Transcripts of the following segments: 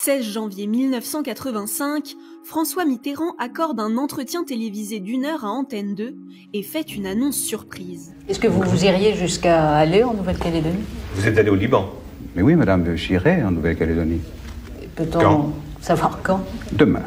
16 janvier 1985, François Mitterrand accorde un entretien télévisé d'1 heure à Antenne 2 et fait une annonce surprise. Est-ce que vous iriez jusqu'à aller en Nouvelle-Calédonie? Vous êtes allé au Liban? Mais oui, madame, j'irai en Nouvelle-Calédonie. Peut-on savoir quand? Demain.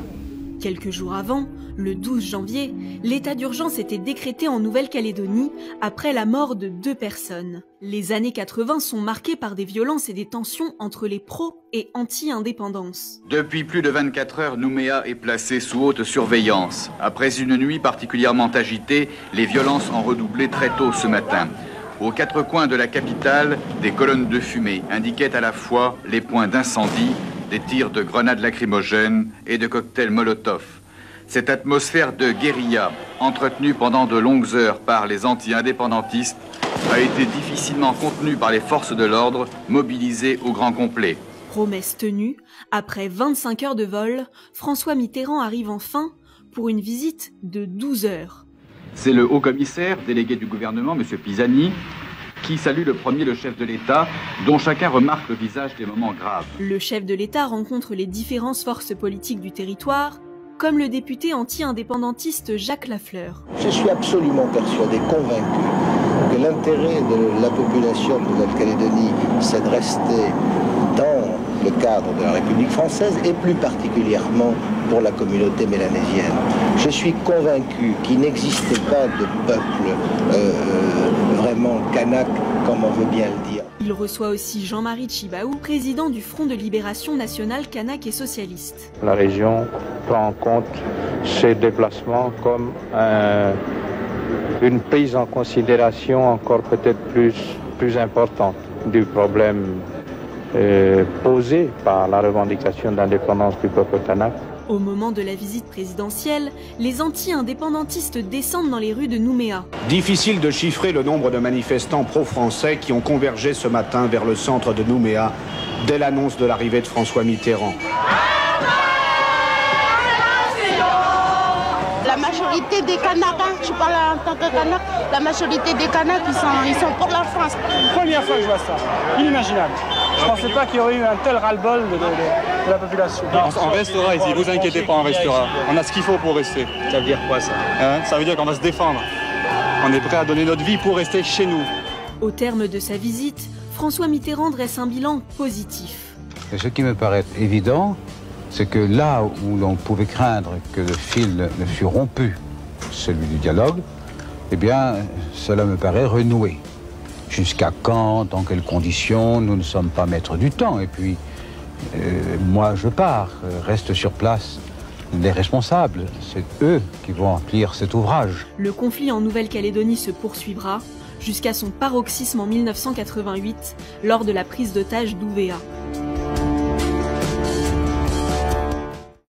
Quelques jours avant, le 12 janvier, l'état d'urgence était décrété en Nouvelle-Calédonie après la mort de 2 personnes. Les années 80 sont marquées par des violences et des tensions entre les pro- et anti-indépendance. Depuis plus de 24 heures, Nouméa est placé sous haute surveillance. Après une nuit particulièrement agitée, les violences ont redoublé très tôt ce matin. Aux 4 coins de la capitale, des colonnes de fumée indiquaient à la fois les points d'incendie, des tirs de grenades lacrymogènes et de cocktails Molotov. Cette atmosphère de guérilla, entretenue pendant de longues heures par les anti-indépendantistes, a été difficilement contenue par les forces de l'ordre mobilisées au grand complet. Promesse tenue, après 25 heures de vol, François Mitterrand arrive enfin pour une visite de 12 heures. C'est le haut-commissaire, délégué du gouvernement, M. Pisani, qui salue le premier le chef de l'État, dont chacun remarque le visage des moments graves. Le chef de l'État rencontre les différentes forces politiques du territoire, comme le député anti-indépendantiste Jacques Lafleur. Je suis absolument persuadé, convaincu, que l'intérêt de la population de Nouvelle-Calédonie, c'est de rester dans le cadre de la République française et plus particulièrement pour la communauté mélanésienne. Je suis convaincu qu'il n'existait pas de peuple vraiment kanak, comme on veut bien le dire. Il reçoit aussi Jean-Marie Tjibaou, président du Front de Libération Nationale Kanak et Socialiste. La région prend en compte ces déplacements comme une prise en considération encore peut-être plus importante du problème posé par la revendication d'indépendance du peuple kanak. Au moment de la visite présidentielle, les anti-indépendantistes descendent dans les rues de Nouméa. Difficile de chiffrer le nombre de manifestants pro-français qui ont convergé ce matin vers le centre de Nouméa dès l'annonce de l'arrivée de François Mitterrand. La majorité des Kanaks, je parle en tant que Kanak, la majorité des Kanaks, ils sont pour la France. Première fois que je vois ça, inimaginable. Je ne pensais pas qu'il y aurait eu un tel ras-le-bol de la population. On restera ici, vous inquiétez pas, on restera. On a ce qu'il faut pour rester. Ça veut dire quoi ça? Ça veut dire qu'on va se défendre. On est prêt à donner notre vie pour rester chez nous. Au terme de sa visite, François Mitterrand dresse un bilan positif. Et ce qui me paraît évident, c'est que là où l'on pouvait craindre que le fil ne fût rompu, celui du dialogue, eh bien, cela me paraît renoué. Jusqu'à quand, dans quelles conditions, nous ne sommes pas maîtres du temps. Et puis, moi, je pars, restent sur place les responsables. C'est eux qui vont remplir cet ouvrage. Le conflit en Nouvelle-Calédonie se poursuivra jusqu'à son paroxysme en 1988, lors de la prise d'otage d'Ouvéa.